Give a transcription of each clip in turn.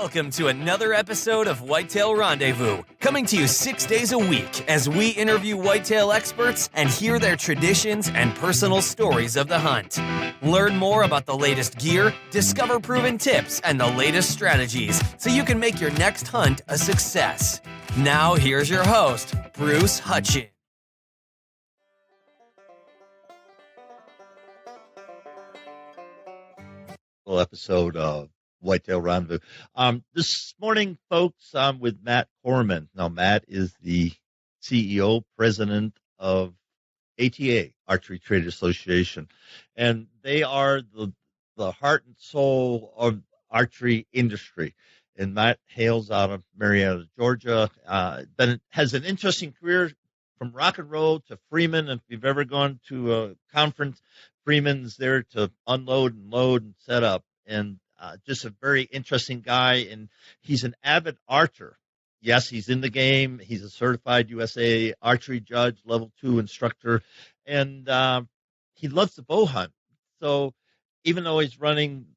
Welcome to another episode of Whitetail Rendezvous, coming to you 6 days a week as we interview whitetail experts and hear their traditions and personal stories of the hunt. Learn more about the latest gear, discover proven tips, and the latest strategies so you can make your next hunt a success. Now, here's your host, Bruce Hutchins. Episode of Whitetail Rendezvous. This morning, folks, I'm with Matt Kormann. Now, Matt is the CEO, president of ATA, Archery Trade Association, and they are the heart and soul of archery industry. And Matt hails out of Marietta, Georgia. Has an interesting career from rock and roll to Freeman. If you've ever gone to a conference, Freeman's there to unload and load and set up. And just a very interesting guy. And he's an avid archer. Yes, he's in the game. He's a certified USA Archery judge, level 2 instructor. And he loves the bow hunt. So even though he's running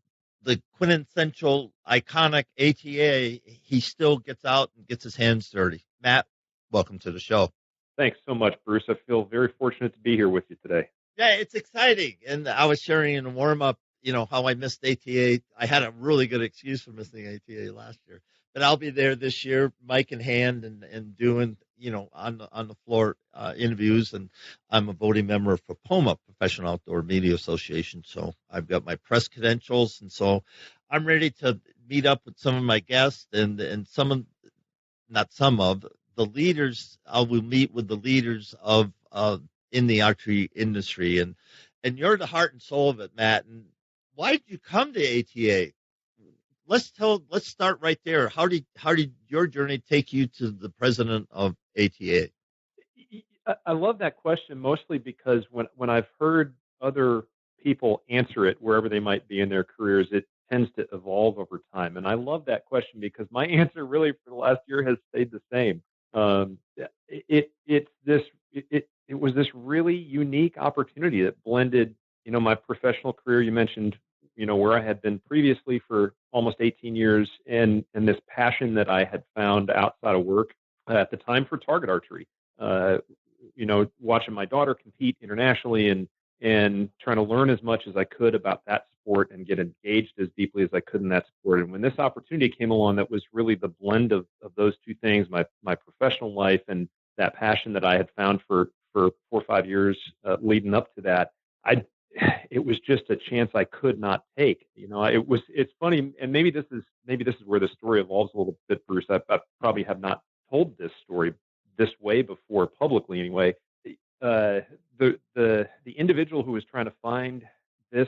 the quintessential iconic ATA, he still gets out and gets his hands dirty. Matt, welcome to the show. Thanks so much, Bruce. I feel very fortunate to be here with you today. Yeah, it's exciting. And I was sharing in the warm-up, how I missed ATA. I had a really good excuse for missing ATA last year. But I'll be there this year, mic in hand, and doing, on the floor interviews. And I'm a voting member for POMA, Professional Outdoor Media Association. So I've got my press credentials. And so I'm ready to meet up with some of my guests and not some of the leaders. I will meet with the leaders of in the archery industry. And you're the heart and soul of it, Matt. And why did you come to ATA? Let's start right there. How did your journey take you to the president of ATA? I love that question, mostly because when I've heard other people answer it wherever they might be in their careers, it tends to evolve over time. And I love that question because my answer really for the last year has stayed the same. It was this really unique opportunity that blended, my professional career. You mentioned, where I had been previously for almost 18 years and this passion that I had found outside of work at the time for target archery, watching my daughter compete internationally and trying to learn as much as I could about that sport and get engaged as deeply as I could in that sport. And when this opportunity came along, that was really the blend of those two things, my professional life and that passion that I had found for 4 or 5 years leading up to that. It was just a chance I could not take. It's funny, and maybe this is where the story evolves a little bit, Bruce. I probably have not told this story this way before publicly anyway. The individual who was trying to find the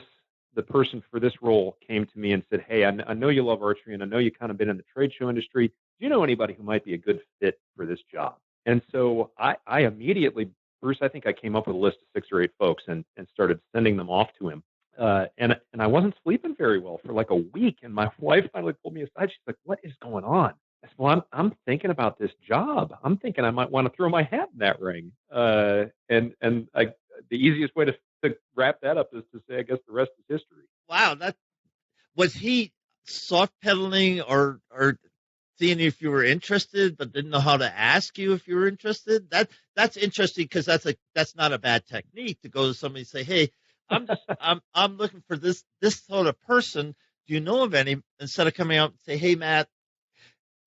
person for this role came to me and said, "Hey, I know you love archery, and I know you kind of been in the trade show industry. Do you know anybody who might be a good fit for this job?" And so I immediately, Bruce, I think I came up with a list of 6 or 8 folks and started sending them off to him. And I wasn't sleeping very well for like a week. And my wife finally pulled me aside. She's like, "What is going on?" I said, "Well, I'm thinking about this job. I'm thinking I might want to throw my hat in that ring." The easiest way to wrap that up is to say, I guess the rest is history. Wow. Was he soft pedaling or seeing if you were interested, but didn't know how to ask you if you were interested? That's interesting because that's not a bad technique to go to somebody and say, "Hey, I'm looking for this sort of person. Do you know of any?" Instead of coming out and say, "Hey, Matt,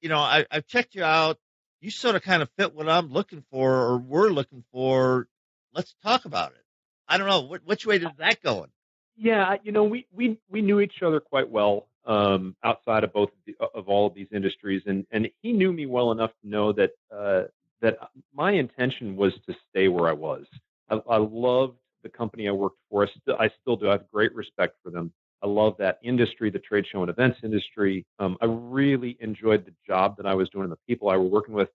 I've checked you out. You sort of kind of fit what I'm looking for or we're looking for. Let's talk about it." I don't know. Which way did that go? Yeah, we knew each other quite well. Outside of all of these industries, and he knew me well enough to know that my intention was to stay where I was. I loved the company I worked for. I still do. I have great respect for them. I love that industry, the trade show and events industry. I really enjoyed the job that I was doing and the people I was working with.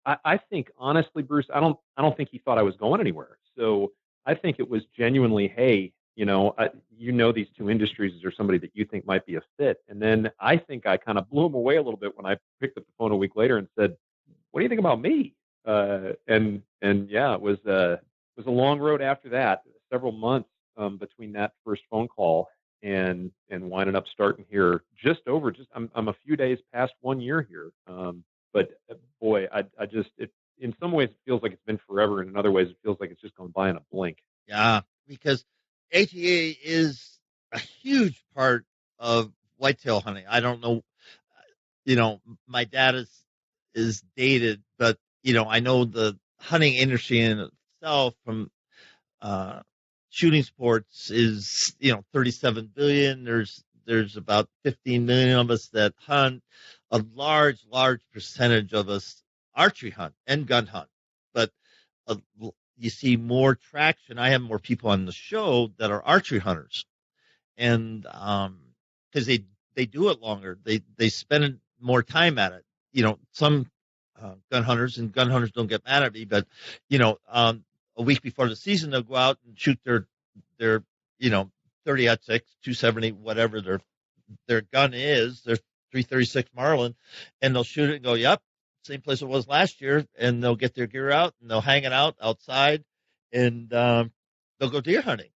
I think honestly, Bruce, I don't think he thought I was going anywhere. So I think it was genuinely, "Hey, these two industries, is there somebody that you think might be a fit?" And then I think I kind of blew him away a little bit when I picked up the phone a week later and said, "What do you think about me?" And yeah, it was a long road after that, several months between that first phone call and winding up starting here I'm a few days past 1 year here. But boy, I just, in some ways it feels like it's been forever, and in other ways it feels like it's just gone by in a blink. Yeah, because ATA is a huge part of whitetail hunting. I don't know, my dad is dated, but I know the hunting industry in itself from shooting sports is 37 billion. There's about 15 million of us that hunt. A large percentage of us archery hunt and gun hunt, but uh, you see more traction. I have more people on the show that are archery hunters, and because they do it longer, they spend more time at it. Some gun hunters don't get mad at me, but a week before the season they'll go out and shoot their 30-06, 270, whatever their gun is, their 336 Marlin, and they'll shoot it and go, yep, same place it was last year, and they'll get their gear out and they'll hang it out outside, and they'll go deer hunting.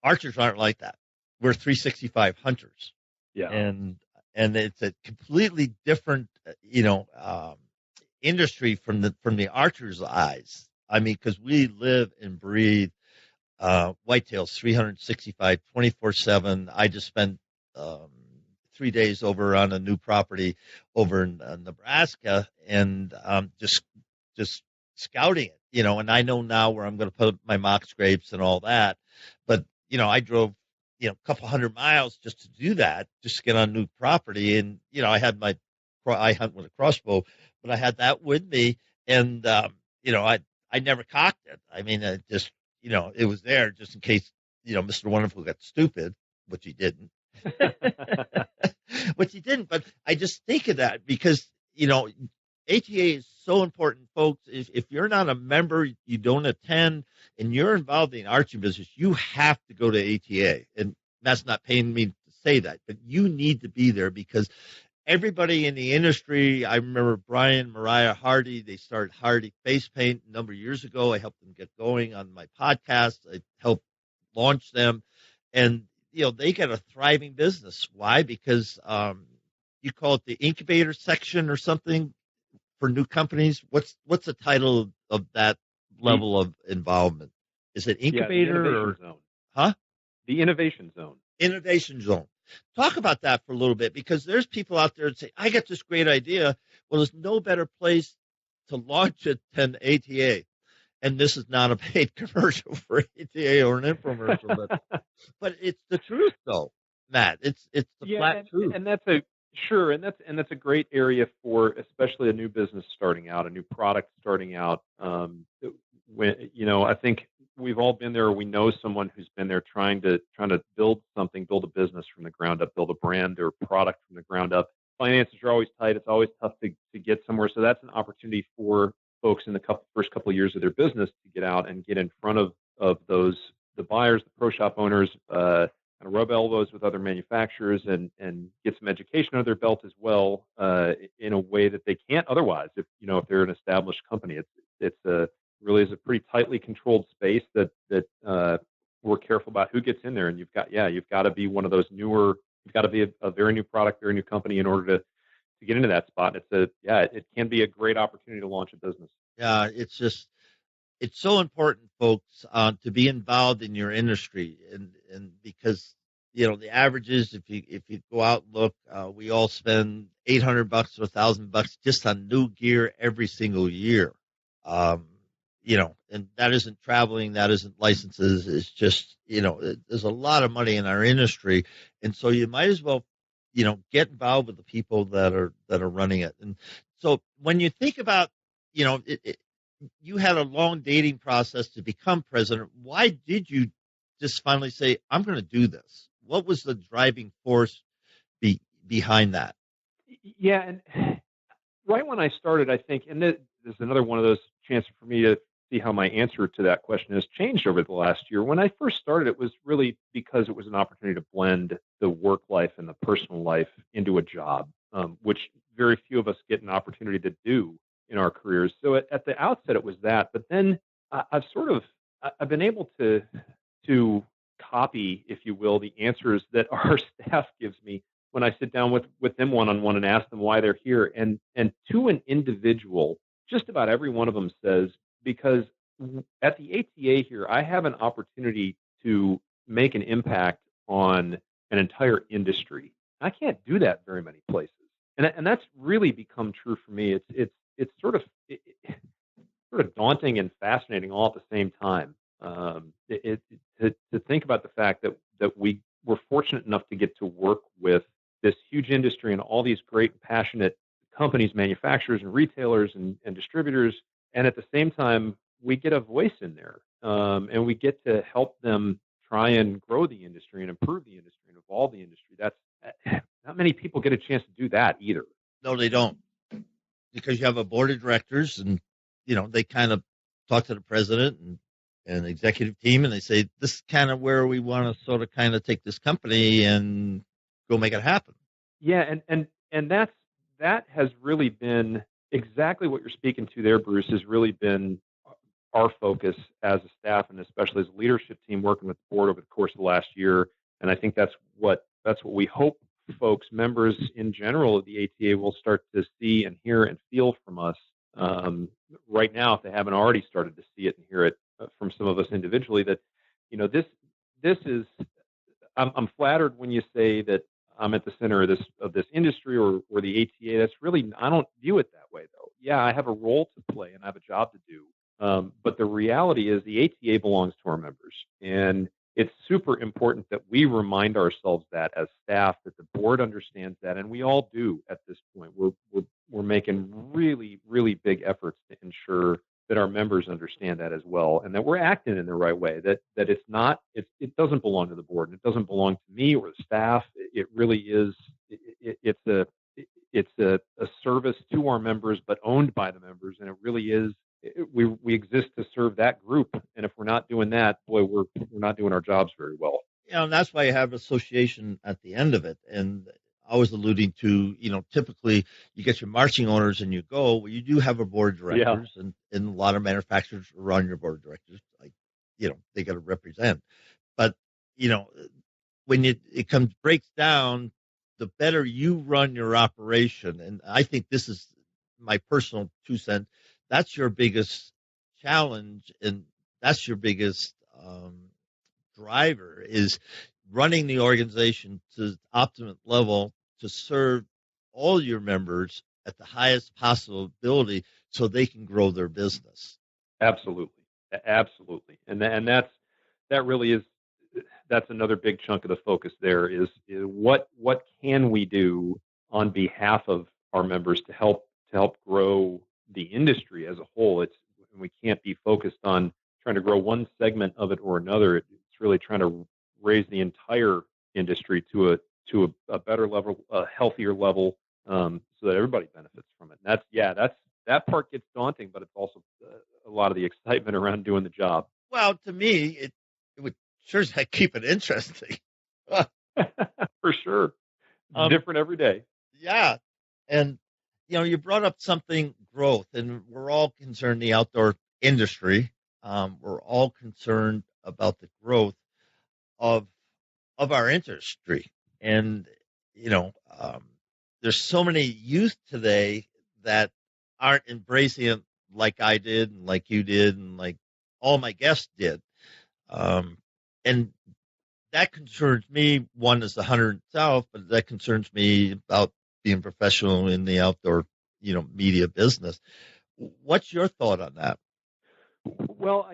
Archers aren't like that. We're 365 hunters. Yeah. And it's a completely different, industry from the archer's eyes. I mean, because we live and breathe whitetails 365, 24/7. I just spent 3 days over on a new property over in Nebraska, and just scouting it, and I know now where I'm going to put my mock scrapes and all that. But, I drove, a couple hundred miles just to do that, just to get on new property. And, I had I hunt with a crossbow, but I had that with me. And, I never cocked it. I mean, just, it was there just in case, Mr. Wonderful got stupid, which he didn't. But I just think of that because, ATA is so important, folks. If you're not a member, you don't attend, and you're involved in the archery business, you have to go to ATA. And that's not paying me to say that, but you need to be there because everybody in the industry, I remember Brian, Mariah Hardy, they started Hardy Face Paint a number of years ago. I helped them get going on my podcast. I helped launch them. And, they got a thriving business. Why? Because you call it the incubator section or something for new companies. What's the title of that level of involvement? Is it incubator zone? Huh? The innovation zone. Innovation zone. Talk about that for a little bit, because there's people out there that say, I got this great idea. Well, there's no better place to launch it than ATA. And this is not a paid commercial for ATA or an infomercial, but it's the truth, though, Matt. It's the flat truth. And that's a great area for especially a new business starting out, a new product starting out. I think we've all been there. We know someone who's been there trying to build a business from the ground up, build a brand or product from the ground up. Finances are always tight. It's always tough to get somewhere. So that's an opportunity for folks in the first couple of years of their business to get out and get in front of the buyers, the pro shop owners, and rub elbows with other manufacturers and get some education under their belt as well, in a way that they can't otherwise. If they're an established company, it's really is a pretty tightly controlled space that we're careful about who gets in there. And you've got to be one of those newer. You've got to be a very new product, very new company in order to get into that spot. It can be a great opportunity to launch a business. Yeah, it's so important, folks, to be involved in your industry, and because the average is if you go out and look, we all spend $800 to $1,000 just on new gear every single year. And that isn't traveling, that isn't licenses. It's just there's a lot of money in our industry, and so you might as well get involved with the people that are running it. And so when you think about you had a long dating process to become president. Why did you just finally say, I'm going to do this? What was the driving force behind that? Yeah, and right when I started, I think, and this is another one of those chances for me to see how my answer to that question has changed over the last year. When I first started, it was really because it was an opportunity to blend the work life and the personal life into a job, which very few of us get an opportunity to do in our careers. So at the outset, it was that. But then I've been able to copy, if you will, the answers that our staff gives me when I sit down with them one-on-one and ask them why they're here. And to an individual, just about every one of them says, because at the ATA here, I have an opportunity to make an impact on an entire industry. I can't do that very many places. And that's really become true for me. It's sort of daunting and fascinating all at the same time. To think about the fact that we were fortunate enough to get to work with this huge industry and all these great, passionate companies, manufacturers and retailers and distributors. And at the same time, we get a voice in there, and we get to help them try and grow the industry and improve the industry and evolve the industry. That's not many people get a chance to do that either. No, they don't, because you have a board of directors, and they kind of talk to the president and executive team, and they say, this is kind of where we want to sort of kind of take this company and go make it happen. Yeah, and that has really been exactly what you're speaking to there, Bruce, has really been our focus as a staff and especially as a leadership team working with the board over the course of the last year. And I think that's what we hope folks, members in general of the ATA, will start to see and hear and feel from us right now, if they haven't already started to see it and hear it from some of us individually. That this is. I'm flattered when you say that I'm at the center of this industry or the ATA. That's really, I don't view it that way, though. Yeah, I have a role to play and I have a job to do. But the reality is the ATA belongs to our members, and it's super important that we remind ourselves that as staff, that the board understands that, and we all do at this point. We're making really, really big efforts to ensure that our members understand that as well, and that we're acting in the right way. That it doesn't belong to the board, and it doesn't belong to me or the staff. It really is. It's a service to our members, but owned by the members, and it really is. We exist to serve that group, and if we're not doing that, boy, we're not doing our jobs very well. And that's why you have association at the end of it. And I was alluding to, typically you get your marching orders and you go. Well, you do have a board of directors, and a lot of manufacturers are on your board of directors. Like, they got to represent. But when it breaks down, the better you run your operation. And I think this is my personal 2 cents. That's your biggest challenge, and that's your biggest driver, is running the organization to the optimum level to serve all your members at the highest possible ability so they can grow their business. Absolutely. And that really is, that's another big chunk of the focus there is what can we do on behalf of our members to help grow the industry as a whole. We can't be focused on trying to grow one segment of it or another. It's really trying to raise the entire industry to a better level, a healthier level, so that everybody benefits from it. And that part gets daunting, but it's also a lot of the excitement around doing the job. Well, to me, it would sure as heck keep it interesting. For sure. Different every day. Yeah. And you brought up something, growth, and we're all concerned the outdoor industry. We're all concerned about the growth of our industry. And, there's so many youth today that aren't embracing it like I did and like you did and like all my guests did. And that concerns me. One is the hunter itself, but that concerns me about being professional in the outdoor, media business. What's your thought on that? Well,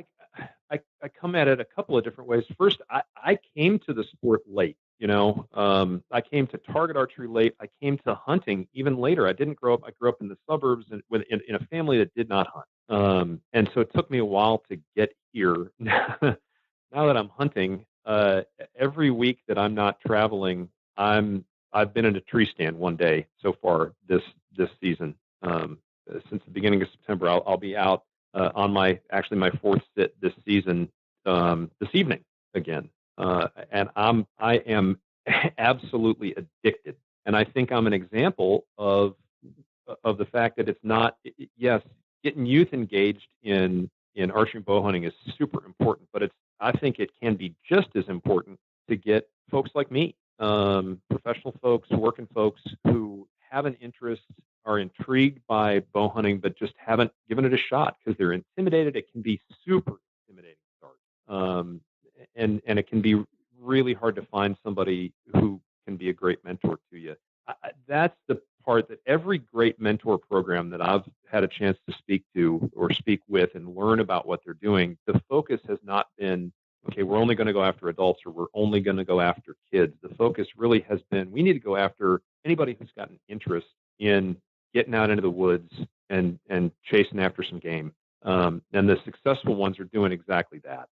I come at it a couple of different ways. First, I came to the sport late. I came to target archery late. I came to hunting even later. I didn't grow up. I grew up in the suburbs and in a family that did not hunt. And so it took me a while to get here. Now that I'm hunting, every week that I'm not traveling, I've been in a tree stand one day so far this season. Since the beginning of September, I'll be out on my fourth sit this season this evening again, and I am absolutely addicted. And I think I'm an example of the fact that it's not. Yes, getting youth engaged in archery and bow hunting is super important, but I think it can be just as important to get folks like me, professional folks, working folks who have an interest, are intrigued by bow hunting, but just haven't given it a shot because they're intimidated. It can be super intimidating to start. And it can be really hard to find somebody who can be a great mentor to you. That's the part that every great mentor program that I've had a chance to speak to or speak with and learn about what they're doing, the focus has not been, okay, we're only going to go after adults or we're only going to go after kids. The focus really has been, we need to go after anybody who's got an interest in getting out into the woods and chasing after some game. And the successful ones are doing exactly that.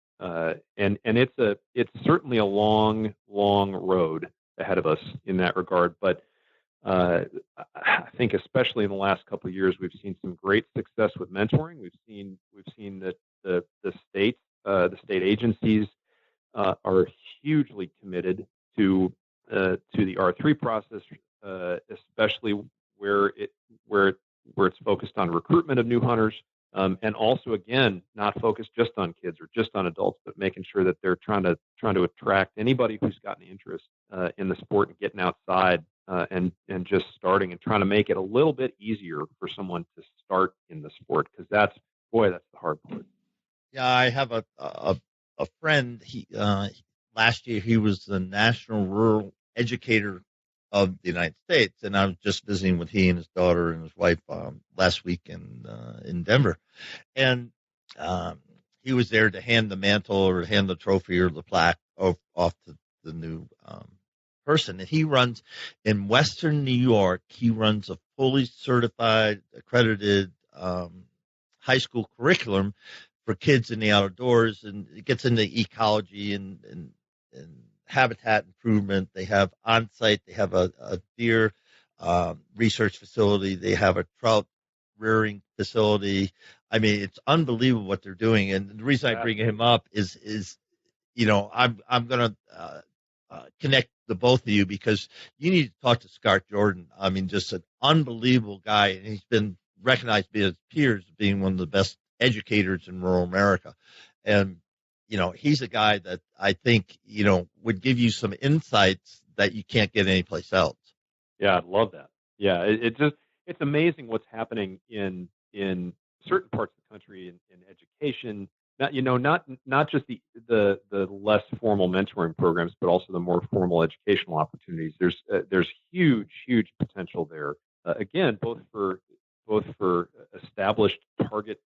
And it's certainly a long, long road ahead of us in that regard. But I think especially in the last couple of years, we've seen some great success with mentoring. We've seen that the state agencies are hugely committed to the R3 process, especially where it's focused on recruitment of new hunters, and also again not focused just on kids or just on adults, but making sure that they're trying to attract anybody who's got an interest in the sport and getting outside and just starting and trying to make it a little bit easier for someone to start in the sport, because that's the hard part. Yeah, I have a friend. He last year he was the National Rural Educator of the United States, and I was just visiting with he and his daughter and his wife last week in Denver, and he was there to hand the mantle or hand the trophy or the plaque off to the new person. And he runs in Western New York. He runs a fully certified, accredited high school curriculum for kids in the outdoors, and it gets into ecology and habitat improvement. They have on-site, they have a deer research facility, they have a trout rearing facility. I mean, it's unbelievable what they're doing. And the reason I bring him up is I'm going to connect the both of you, because you need to talk to Scott Jordan. I mean, just an unbelievable guy, and he's been recognized by his peers as being one of the best educators in rural America. And he's a guy that I think, would give you some insights that you can't get anyplace else. Yeah, I'd love that. Yeah, it's amazing what's happening in certain parts of the country in education. Not just the less formal mentoring programs, but also the more formal educational opportunities. There's huge potential there. Again, both for established target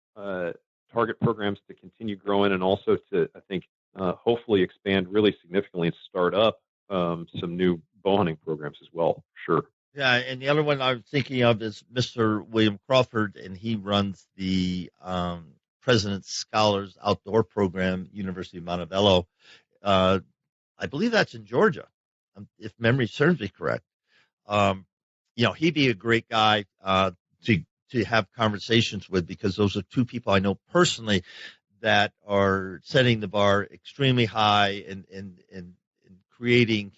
programs to continue growing, and also to, I think, hopefully expand really significantly and start up some new bow hunting programs as well. Sure. Yeah, and the other one I was thinking of is Mr. William Crawford, and he runs the President's Scholars Outdoor Program, University of Montebello. I believe that's in Georgia, if memory serves me correct. He'd be a great guy to have conversations with, because those are two people I know personally that are setting the bar extremely high and creating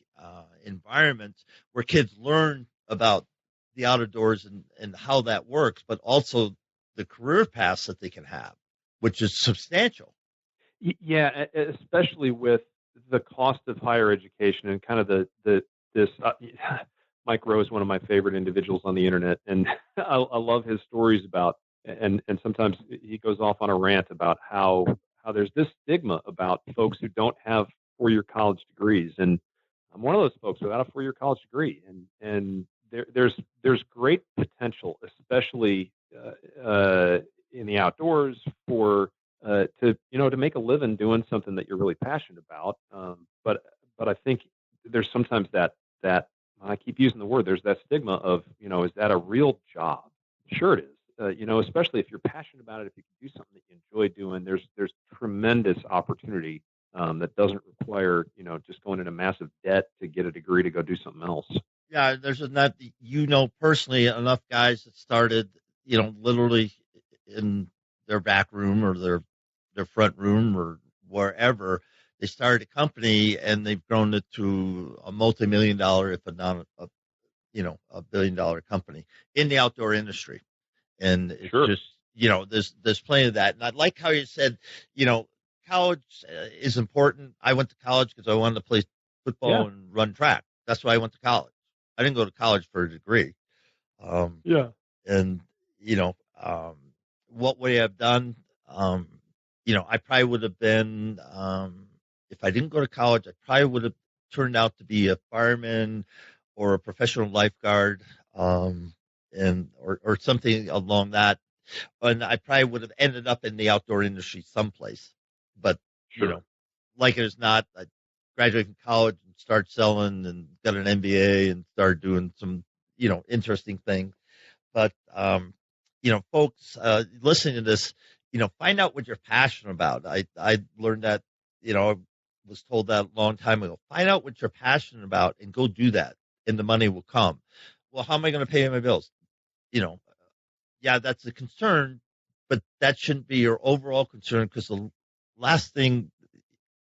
environments where kids learn about the outdoors and how that works, but also the career paths that they can have, which is substantial. Yeah, especially with the cost of higher education and kind of this. Mike Rowe is one of my favorite individuals on the internet, and I love his stories about, and sometimes he goes off on a rant about how there's this stigma about folks who don't have 4-year college degrees, and I'm one of those folks without a 4-year college degree, and there's great potential, especially in the outdoors, for to make a living doing something that you're really passionate about. But I think there's sometimes that I keep using the word, there's that stigma of, is that a real job? Sure it is. Especially if you're passionate about it, if you can do something that you enjoy doing, there's tremendous opportunity that doesn't require, just going into massive debt to get a degree to go do something else. Yeah, there's enough, personally, enough guys that started, literally in their back room or their front room or wherever. They started a company and they've grown it to a multi-million-dollar, if not a $1 billion company in the outdoor industry. And it's Sure. just, there's plenty of that. And I like how you said, college is important. I went to college because I wanted to play football and run track. That's why I went to college. I didn't go to college for a degree. Yeah. And, what would I have done? I probably would have been, if I didn't go to college, I probably would have turned out to be a fireman or a professional lifeguard, or something along that. And I probably would have ended up in the outdoor industry someplace. But, Sure. like it is not, I graduated from college and started selling and got an MBA and started doing some, interesting things. But, folks listening to this, find out what you're passionate about. I learned that, I was told that a long time ago. Find out what you're passionate about and go do that, and the money will come. Well, how am I going to pay my bills? Yeah, that's a concern, but that shouldn't be your overall concern, because the last thing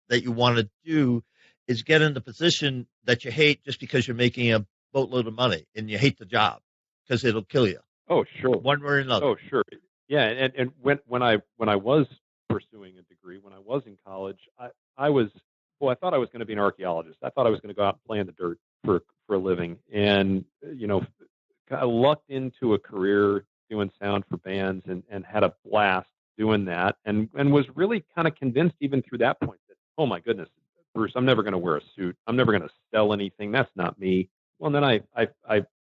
that you want to do is get in the position that you hate just because you're making a boatload of money and you hate the job, because it'll kill you. Oh, sure. One way or another. Oh, sure. Yeah, and when I was pursuing a degree, when I was in college, I thought I was going to be an archaeologist. I thought I was going to go out and play in the dirt for a living, and I lucked into a career doing sound for bands, and had a blast doing that, and was really kind of convinced even through that point that, oh my goodness, Bruce, I'm never going to wear a suit. I'm never going to sell anything. That's not me. Well, and then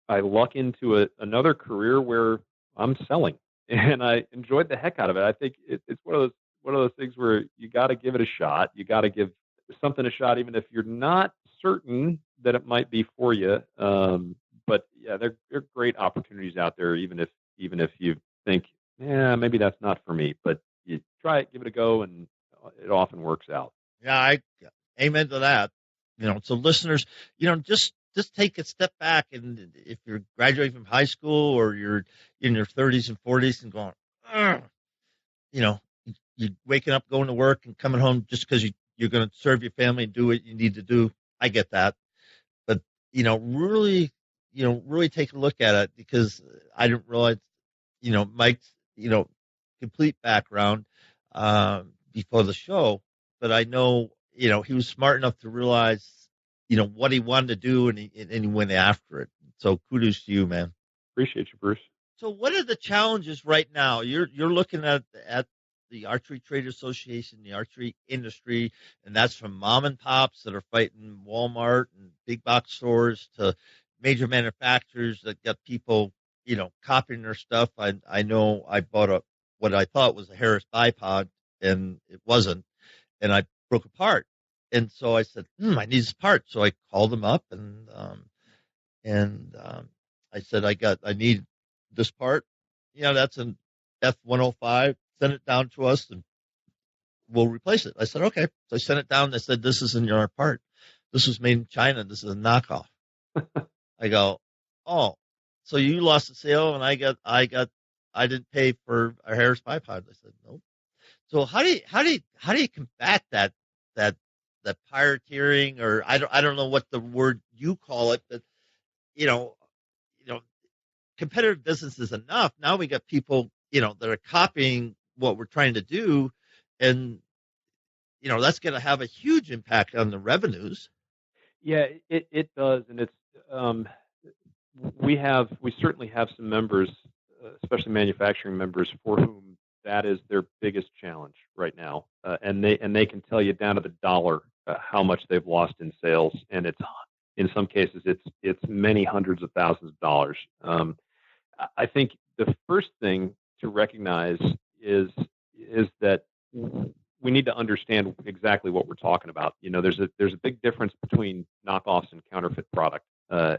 I luck into another career where I'm selling, and I enjoyed the heck out of it. I think it's one of those things where you got to give it a shot. You got to give something a shot, even if you're not certain that it might be for you. But yeah, there are great opportunities out there, even if you think, yeah, maybe that's not for me. But you try it, give it a go, and it often works out. Yeah, I amen to that. So listeners, just take a step back, and if you're graduating from high school or you're in your 30s and 40s and going, you're waking up, going to work, and coming home just because you're going to serve your family and do what you need to do. I get that, but really, really take a look at it, because I didn't realize, Mike's, complete background before the show, but I know, he was smart enough to realize, what he wanted to do, and he went after it. So kudos to you, man. Appreciate you, Bruce. So what are the challenges right now? You're looking at the Archery Trade Association, the archery industry, and that's from mom and pops that are fighting Walmart and big box stores to major manufacturers that got people, copying their stuff. I know I bought what I thought was a Harris bipod, and it wasn't, and I broke apart. And so I said, I need this part. So I called them up, and I said, I need this part. That's an F105. Send it down to us, and we'll replace it. I said, okay. So I sent it down. They said, this isn't your part. This was made in China. This is a knockoff. I go, oh, so you lost the sale, and I didn't pay for a Harris bipod. I said, nope. So how do you combat that pirateering, or I don't know what the word you call it, but competitive business is enough. Now we got people, that are copying what we're trying to do, and that's going to have a huge impact on the revenues. Yeah, it does, and it's we certainly have some members, especially manufacturing members, for whom that is their biggest challenge right now, and they can tell you down to the dollar how much they've lost in sales, and it's in some cases it's many hundreds of thousands of dollars. I think the first thing to recognize is that we need to understand exactly what we're talking about. There's a big difference between knockoffs and counterfeit product.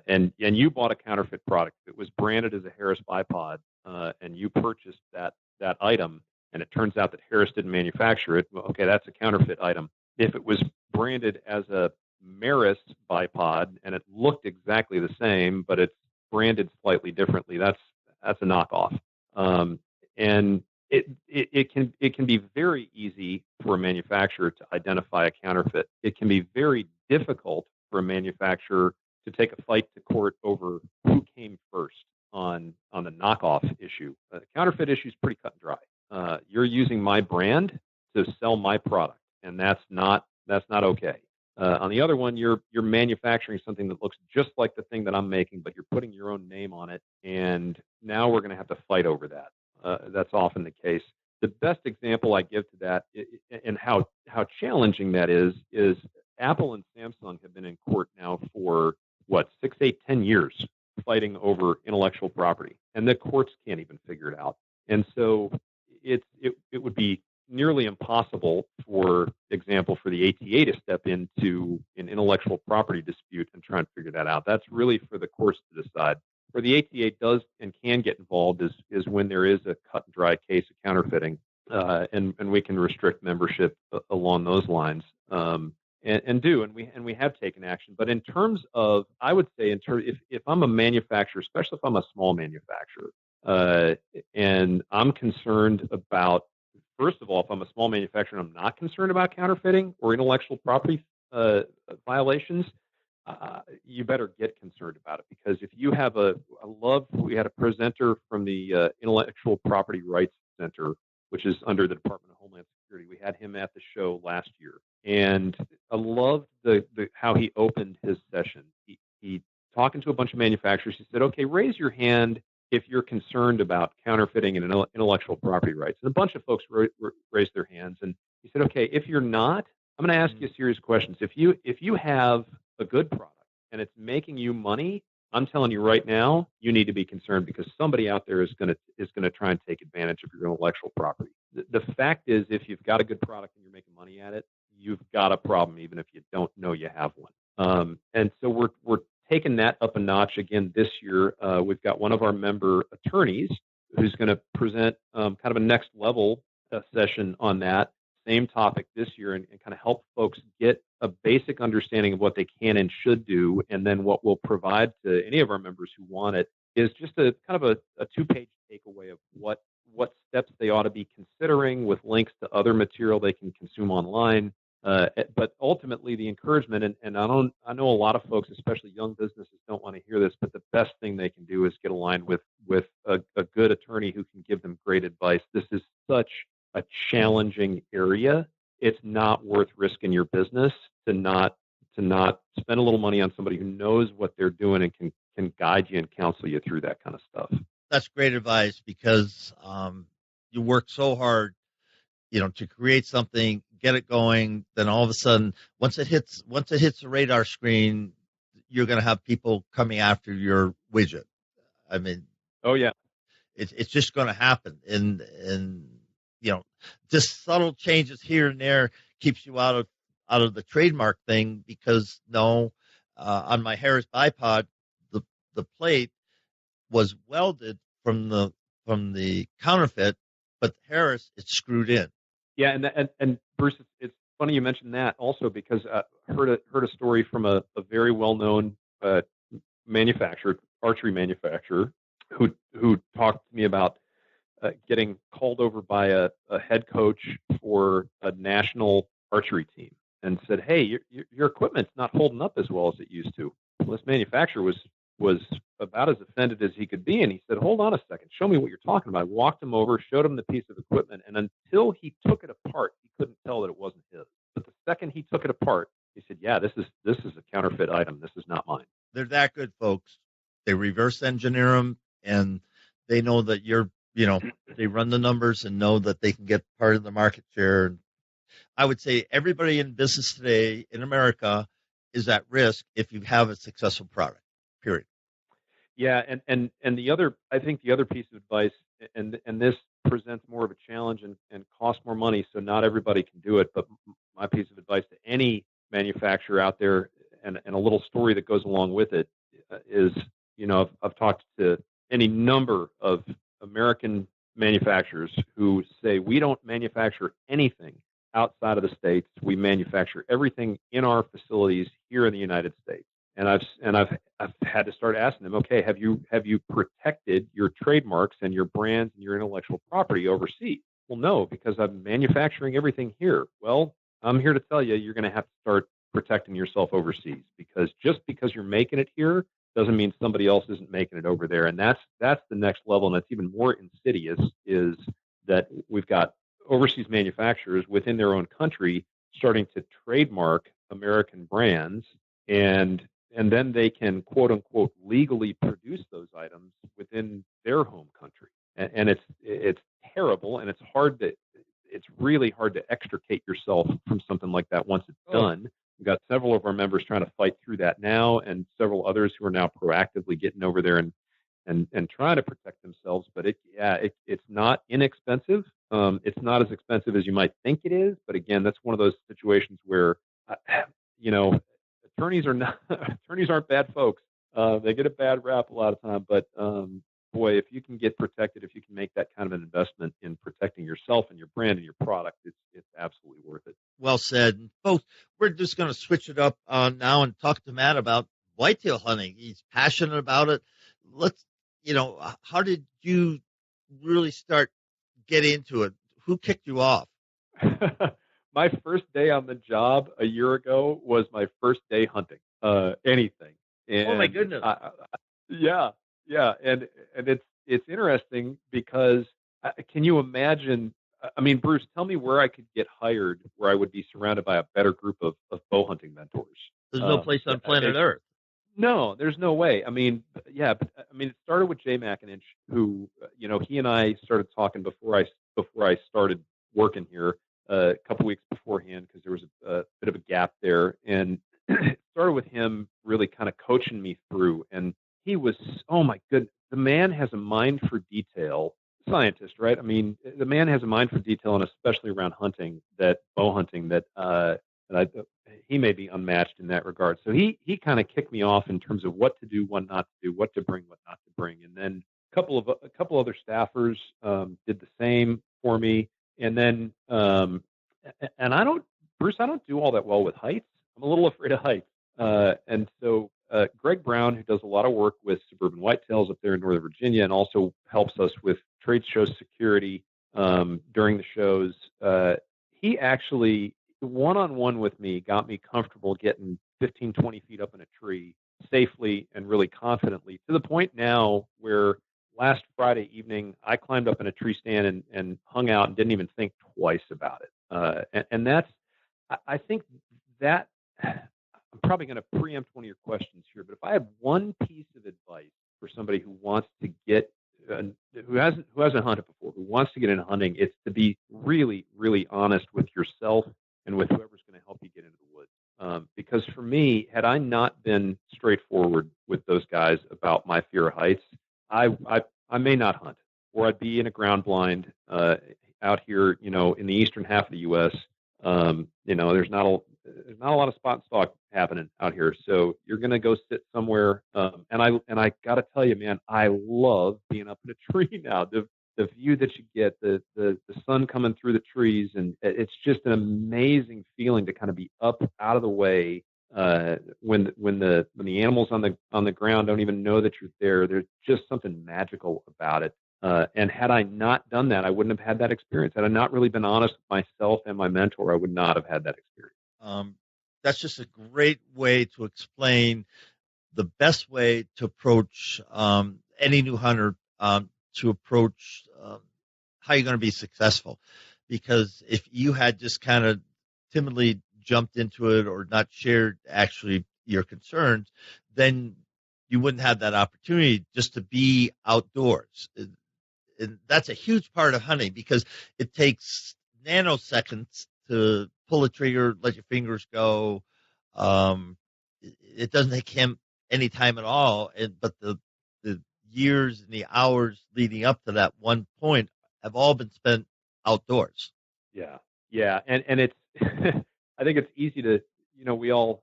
And you bought a counterfeit product. If it was branded as a Harris bipod, and you purchased that item, and it turns out that Harris didn't manufacture it, well, okay, that's a counterfeit item. If it was branded as a Maris bipod and it looked exactly the same, but it's branded slightly differently, that's a knockoff. And it can be very easy for a manufacturer to identify a counterfeit. It can be very difficult for a manufacturer to take a fight to court over who came first on the knockoff issue. The counterfeit issue is pretty cut and dry. You're using my brand. to sell my product, and that's not okay. On the other one, you're manufacturing something that looks just like the thing that I'm making, but you're putting your own name on it, and now we're going to have to fight over that. That's often the case. The best example I give to that, and how challenging that is Apple and Samsung have been in court now for 6, 8, 10 years fighting over intellectual property, and the courts can't even figure it out. And so it would be nearly impossible, for example, for the ATA to step into an intellectual property dispute and try and figure that out. That's really for the courts to decide. Where the ATA does and can get involved is when there is a cut and dry case of counterfeiting, and we can restrict membership along those lines, and we have taken action. But in terms of, I would say, if I'm a manufacturer, especially if I'm a small manufacturer, and I'm concerned about, first of all, if I'm a small manufacturer and I'm not concerned about counterfeiting or intellectual property violations, you better get concerned about it, because if you have we had a presenter from the Intellectual Property Rights Center, which is under the Department of Homeland Security. We had him at the show last year, and I loved how he opened his session. He talking to a bunch of manufacturers. He said, "Okay, raise your hand if you're concerned about counterfeiting and intellectual property rights." And a bunch of folks raised their hands, and he said, "Okay, if you're not, I'm going to ask you a series of questions. If you have a good product and it's making you money, I'm telling you right now, you need to be concerned, because somebody out there is going to try and take advantage of your intellectual property." The fact is, if you've got a good product and you're making money at it, you've got a problem, even if you don't know you have one. And so we're taking that up a notch again this year. We've got one of our member attorneys who's going to present kind of a next level session on that same topic this year, and kind of help folks get a basic understanding of what they can and should do. And then what we'll provide to any of our members who want it is just a kind of a 2-page takeaway of what steps they ought to be considering, with links to other material they can consume online. But ultimately, the encouragement, and I know a lot of folks, especially young businesses, don't want to hear this, but the best thing they can do is get aligned with a good attorney who can give them great advice. This is such a challenging area. It's not worth risking your business to not spend a little money on somebody who knows what they're doing and can guide you and counsel you through that kind of stuff. That's great advice, because you work so hard, to create something, get it going. Then all of a sudden, once it hits the radar screen, you're going to have people coming after your widget. I mean, oh yeah, it's just going to happen, and just subtle changes here and there keeps you out of the trademark thing, because on my Harris bipod, the plate was welded from the counterfeit, but Harris, it's screwed in. Yeah, and Bruce, it's funny you mentioned that also, because I heard a story from a very well-known archery manufacturer, who talked to me about getting called over by a head coach for a national archery team, and said, "Hey, your equipment's not holding up as well as it used to." Well, this manufacturer was about as offended as he could be, and he said, "Hold on a second, show me what you're talking about." I walked him over, showed him the piece of equipment, and until he took it apart, he couldn't tell that it wasn't his. But the second he took it apart, he said, "Yeah, this is a counterfeit item. This is not mine." They're that good, folks. They reverse engineer them, and they know that they run the numbers and know that they can get part of the market share. I would say everybody in business today in America is at risk if you have a successful product, period. Yeah, and I think the other piece of advice, and this presents more of a challenge and costs more money, so not everybody can do it, but my piece of advice to any manufacturer out there, and a little story that goes along with it, is, I've talked to any number of American manufacturers who say, we don't manufacture anything outside of the States. We manufacture everything in our facilities here in the United States. And I've had to start asking them, okay, have you protected your trademarks and your brands and your intellectual property overseas? Well, no, because I'm manufacturing everything here. Well, I'm here to tell you, you're going to have to start protecting yourself overseas, because just because you're making it here doesn't mean somebody else isn't making it over there. And that's the next level, and that's even more insidious, is that we've got overseas manufacturers within their own country starting to trademark American brands, and then they can quote unquote legally produce those items within their home country. And it's terrible, and it's really hard to extricate yourself from something like that once it's done. We've got several of our members trying to fight through that now, and several others who are now proactively getting over there and trying to protect themselves. But it's not inexpensive. It's not as expensive as you might think it is. But again, that's one of those situations where, attorneys aren't bad folks. They get a bad rap a lot of time, but boy, if you can get protected, if you can make that kind of an investment in protecting yourself and your brand and your product, it's absolutely worth it. Well said. Folks, we're just going to switch it up now and talk to Matt about whitetail hunting. He's passionate about it. How did you really start get into it? Who kicked you off? My first day on the job a year ago was my first day hunting anything. And oh my goodness! Yeah, and it's interesting because can you imagine? I mean, Bruce, tell me where I could get hired where I would be surrounded by a better group of bow hunting mentors. There's no place on planet Earth. No, there's no way. I mean, it started with Jay McInch, who, he and I started talking before I started working here a couple weeks beforehand, because there was a bit of a gap there, and it started with him really kind of coaching me through. And he was, oh my goodness, the man has a mind for detail. Scientist, right? I mean, the man has a mind for detail, and especially around hunting, bow hunting, he may be unmatched in that regard. So he kind of kicked me off in terms of what to do, what not to do, what to bring, what not to bring. And then a couple other staffers did the same for me. And then and I don't do all that well with heights. I'm a little afraid of heights. And so Greg Brown, who does a lot of work with suburban whitetails up there in Northern Virginia, and also helps us with trade show security during the shows, he actually one-on-one with me got me comfortable getting 15, 20 feet up in a tree safely and really confidently, to the point now where last Friday evening I climbed up in a tree stand and hung out and didn't even think twice about it. And that's, I think that, I'm probably going to preempt one of your questions here, but if I had one piece of advice for somebody who wants to get, who hasn't hunted before, who wants to get into hunting, it's to be really, really honest with yourself and with whoever's going to help you get into the woods. Because for me, had I not been straightforward with those guys about my fear of heights, I may not hunt, or I'd be in a ground blind out here, in the eastern half of the U.S. There's not a lot of spot and stalk happening out here, so you're going to go sit somewhere. And I got to tell you, man, I love being up in a tree now. The view that you get, the sun coming through the trees, and it's just an amazing feeling to kind of be up out of the way when the animals on the ground don't even know that you're there. There's just something magical about it. And had I not done that, I wouldn't have had that experience. Had I not really been honest with myself and my mentor, I would not have had that experience. That's just a great way to explain the best way to approach any new hunter, to approach how you're going to be successful. Because if you had just kind of timidly jumped into it or not shared actually your concerns, then you wouldn't have that opportunity just to be outdoors. And that's a huge part of hunting, because it takes nanoseconds to pull a trigger, let your fingers go. It doesn't take him any time at all. But the years and the hours leading up to that one point have all been spent outdoors. Yeah. And it's, I think it's easy to, we all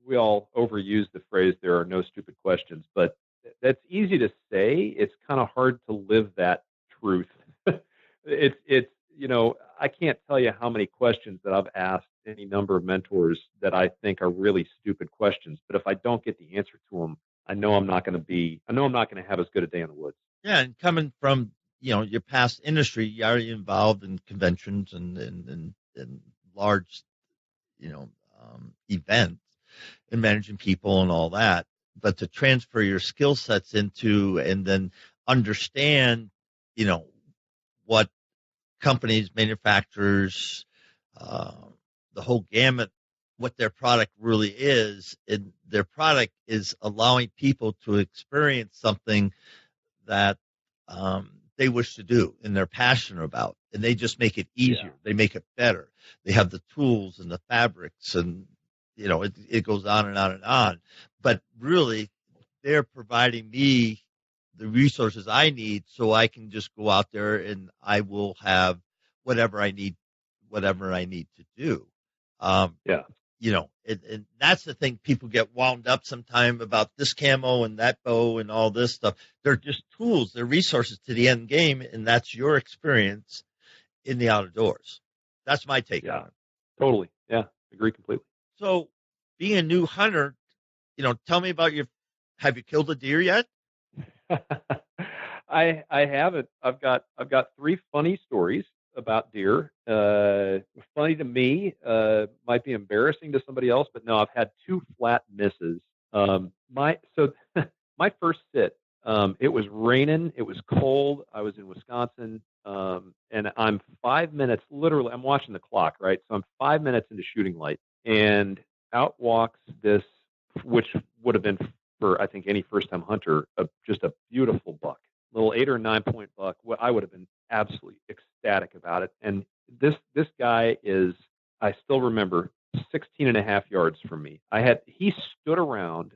overuse the phrase, there are no stupid questions, but that's easy to say. It's kind of hard to live that truth. It's I can't tell you how many questions that I've asked any number of mentors that I think are really stupid questions, but if I don't get the answer to them, I know I'm not going to have as good a day in the woods. Yeah. And coming from, your past industry, you are involved in conventions and large, events and managing people and all that, but to transfer your skill sets into and then understand, what companies, manufacturers, the whole gamut, what their product really is. And their product is allowing people to experience something that they wish to do and they're passionate about. And they just make it easier. Yeah. They make it better. They have the tools and the fabrics and, it goes on and on and on. But really, they're providing me the resources I need so I can just go out there and I will have whatever I need to do. Yeah. And that's the thing, people get wound up sometime about this camo and that bow and all this stuff. They're just tools, they're resources to the end game, and that's your experience in the outdoors. That's my take on it. Totally. Yeah, agree completely. So being a new hunter, tell me about have you killed a deer yet? I haven't. I've got 3 funny stories about deer. Funny to me, might be embarrassing to somebody else, but no, I've had 2 flat misses. My first sit, it was raining, it was cold. I was in Wisconsin, and I'm 5 minutes, literally, I'm watching the clock, right? So I'm 5 minutes into shooting light, and out walks this, which would have been for, I think, any first-time hunter, just a beautiful buck, little 8 or 9 point buck. I would have been absolutely ecstatic about it. And this guy is, I still remember, 16 and a half yards from me. He stood around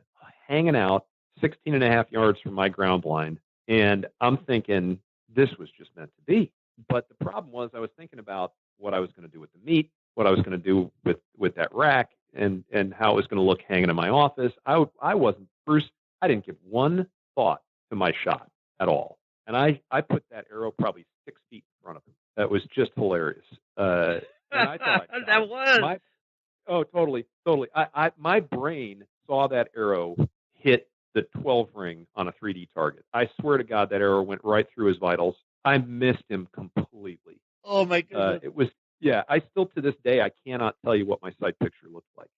hanging out 16 and a half yards from my ground blind. And I'm thinking, this was just meant to be. But the problem was, I was thinking about what I was going to do with the meat, what I was going to do with that rack, and how it was going to look hanging in my office. I wasn't, Bruce, I didn't give one thought to my shot at all. And I put that arrow probably 6 feet in front of him. That was just hilarious. And I thought that was. Totally. My brain saw that arrow hit the 12 ring on a 3D target. I swear to God, that arrow went right through his vitals. I missed him completely. Oh my goodness. It was, I still, to this day, I cannot tell you what my sight picture looked like.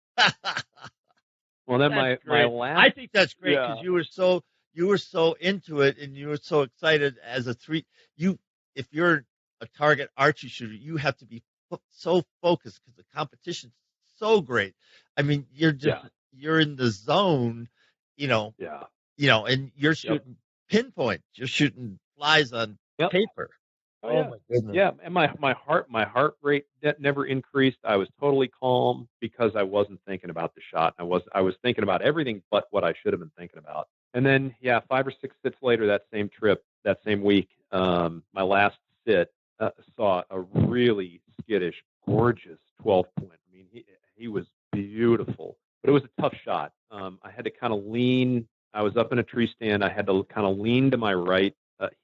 Well, then my last, I think that's great because you were so into it and you were so excited as if you're a target archery shooter, you have to be so focused because the competition's so great. I mean, you're in the zone, and you're shooting pinpoint. You're shooting flies on paper. Oh my goodness. Yeah, and my heart rate never increased. I was totally calm because I wasn't thinking about the shot. I was thinking about everything but what I should have been thinking about. And then 5 or 6 sits later, that same trip, that same week, my last sit saw a really skittish, gorgeous 12 point. I mean, he was beautiful, but it was a tough shot. I had to kind of lean. I was up in a tree stand. I had to kind of lean to my right.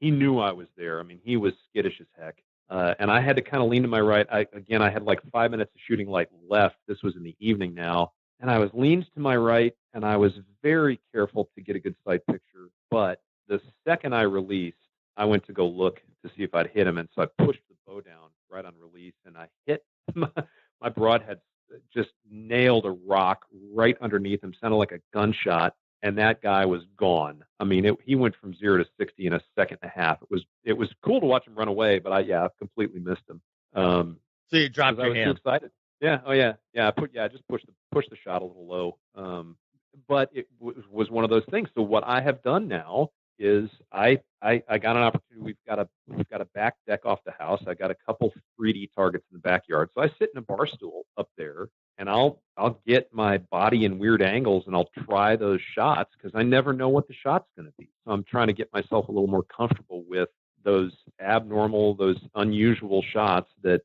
He knew I was there. I mean, he was skittish as heck. And I had to kind of lean to my right. I had like 5 minutes of shooting light left. This was in the evening now. And I was leaned to my right, and I was very careful to get a good sight picture. But the second I released, I went to go look to see if I'd hit him. And so I pushed the bow down right on release, and I hit my broadhead, just nailed a rock right underneath him, sounded like a gunshot. And that guy was gone. I mean, he went from 0 to 60 in a second and a half. It was cool to watch him run away, but I completely missed him. So you dropped your hand. I was too excited. Yeah. Oh yeah. Yeah. I just pushed the shot a little low. But it was one of those things. So what I have done now is I got an opportunity. We've got a back deck off the house. I got a couple 3D targets in the backyard. So I sit in a bar stool up there, and I'll get my body in weird angles, and I'll try those shots because I never know what the shot's going to be. So I'm trying to get myself a little more comfortable with those abnormal, those unusual shots that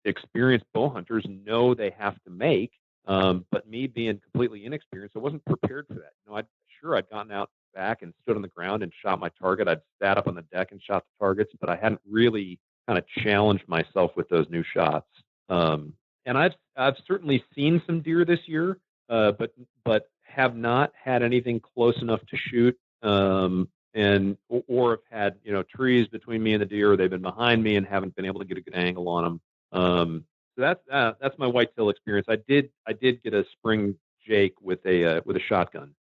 experienced bow hunters know they have to make. But me being completely inexperienced, I wasn't prepared for that. I'd gotten out back and stood on the ground and shot my target. I'd sat up on the deck and shot the targets, but I hadn't really kind of challenged myself with those new shots. And I've certainly seen some deer this year, but have not had anything close enough to shoot, and or have had trees between me and the deer. Or they've been behind me and haven't been able to get a good angle on them. So that's my whitetail experience. I did get a spring Jake with a shotgun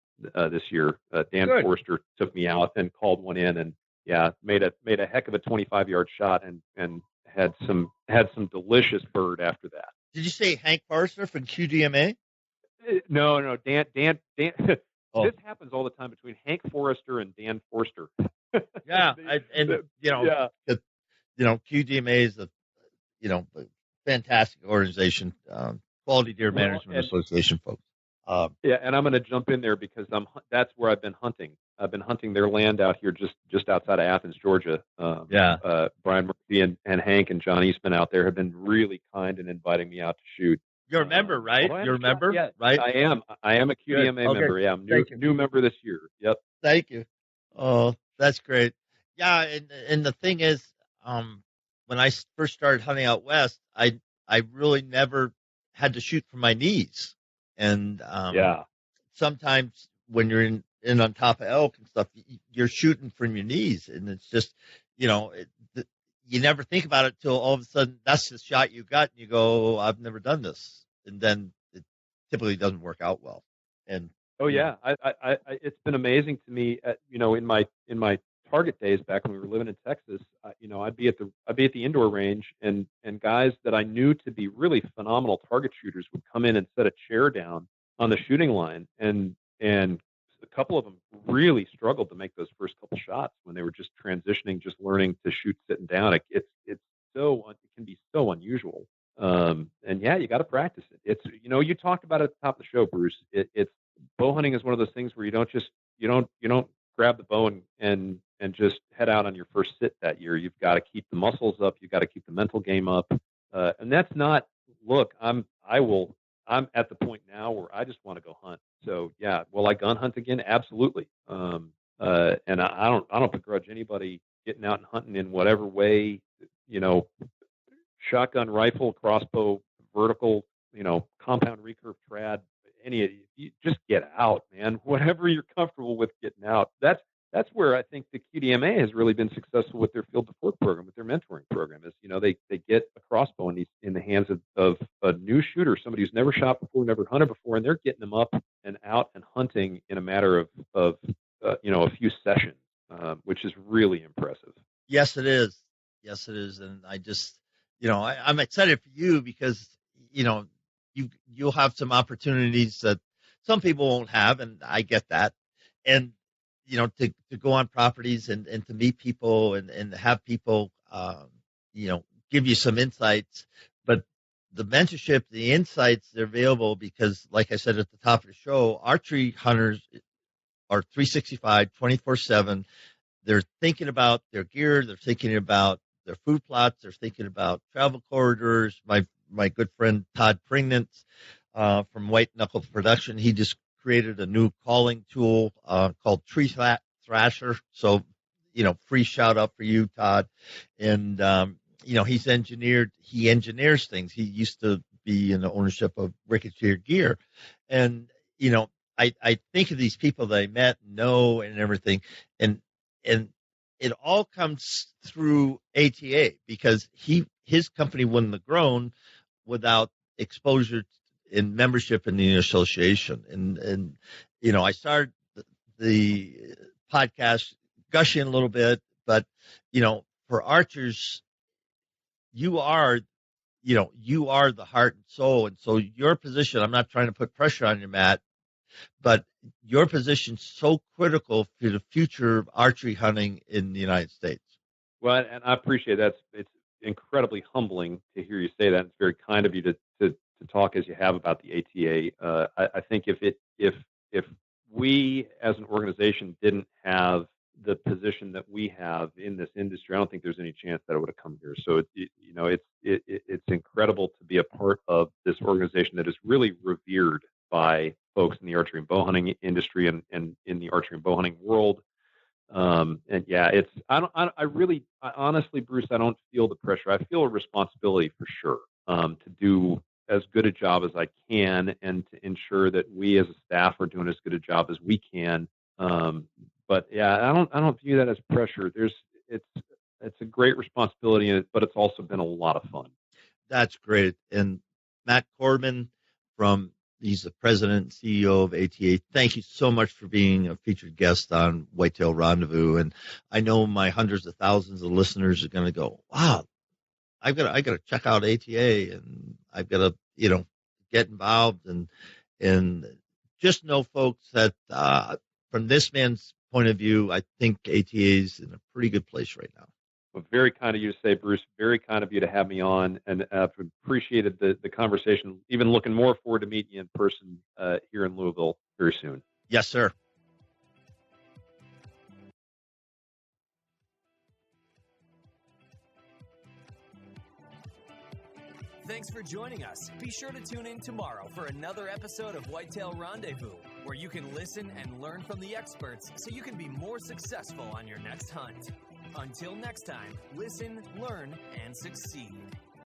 this year. Dan Good. Forster took me out and called one in, and made a heck of a 25-yard shot and had some delicious bird after that. Did you say Hank Forrester from QDMA? No, Dan. Oh. This happens all the time between Hank Forrester and Dan Forster. Yeah, QDMA is a fantastic organization, Quality Deer Management Association, folks. And I'm going to jump in there because that's where I've been hunting. I've been hunting their land out here just outside of Athens, Georgia. Brian Murphy and Hank and John Eastman out there have been really kind in inviting me out to shoot. You're a member, right? You're a member, right? I am a QDMA member. Yeah, I'm new member this year. Yep. Thank you. Oh, that's great. Yeah, and the thing is, when I first started hunting out west, I really never had to shoot from my knees, and sometimes when you're in on top of elk and stuff, you're shooting from your knees, and it's just, you never think about it till all of a sudden that's the shot you got, and you go, I've never done this, and then it typically doesn't work out well. And I it's been amazing to me. In my target days back when we were living in Texas, I'd be at the indoor range, and guys that I knew to be really phenomenal target shooters would come in and set a chair down on the shooting line, and a couple of them really struggled to make those first couple shots when they were just transitioning, just learning to shoot sitting down. It can be so unusual. And yeah, you got to practice it. It's, you talked about it at the top of the show, Bruce. It's bow hunting is one of those things where you don't grab the bow and just head out on your first sit that year. You've got to keep the muscles up. You've got to keep the mental game up. And that's not, look, I'm at the point now where I just want to go hunt. So yeah, will I gun hunt again? Absolutely. And I don't begrudge anybody getting out and hunting in whatever way, shotgun, rifle, crossbow, vertical, compound recurve, trad, you just get out, man. Whatever you're comfortable with getting out. That's where I think the QDMA has really been successful with their field to fork program, with their mentoring program. Is they get a crossbow in the hands of a new shooter, somebody who's never shot before, never hunted before, and they're getting them up and out and hunting in a matter of a few sessions, which is really impressive. Yes, it is. And I just, I'm excited for you because, you'll have some opportunities that some people won't have, and I get that. And, to go on properties and to meet people and have people, give you some insights. But the mentorship, the insights, they're available because, like I said at the top of the show, archery hunters are 365, 24/7. They're thinking about their gear. They're thinking about their food plots. They're thinking about travel corridors. My good friend Todd Pringnant from White Knuckle Production, he just created a new calling tool called Tree Thrasher. So, free shout out for you, Todd. And, he engineers things. He used to be in the ownership of Ricketeer Gear. And, I think of these people that I met, know, and everything. And it all comes through ATA because his company wouldn't have grown without exposure in membership in the association. And I started the podcast gushing a little bit, but, for archers, you are the heart and soul. And so your position, I'm not trying to put pressure on you, Matt, but your position's so critical for the future of archery hunting in the United States. Well, and I appreciate that. It's incredibly humbling to hear you say that. It's very kind of you to talk as you have about the ATA. I think if we as an organization didn't have the position that we have in this industry, I don't think there's any chance that it would have come here. So it's incredible to be a part of this organization that is really revered by folks in the archery and bow hunting industry and in the archery and bow hunting world. And yeah, I honestly, Bruce, I don't feel the pressure. I feel a responsibility for sure, to do as good a job as I can and to ensure that we as a staff are doing as good a job as we can. But yeah, I don't view that as pressure. It's a great responsibility, but it's also been a lot of fun. That's great. And Matt Kormann he's the president and CEO of ATA. Thank you so much for being a featured guest on Whitetail Rendezvous. And I know my hundreds of thousands of listeners are going to go, wow, I gotta check out ATA, and I've got to get involved, and just know, folks, that from this man's point of view, I think ATA is in a pretty good place right now. Well, very kind of you to say, Bruce. Very kind of you to have me on, and appreciated the conversation. Even looking more forward to meeting you in person here in Louisville very soon. Yes, sir. Thanks for joining us. Be sure to tune in tomorrow for another episode of Whitetail Rendezvous, where you can listen and learn from the experts so you can be more successful on your next hunt. Until next time, listen, learn, and succeed.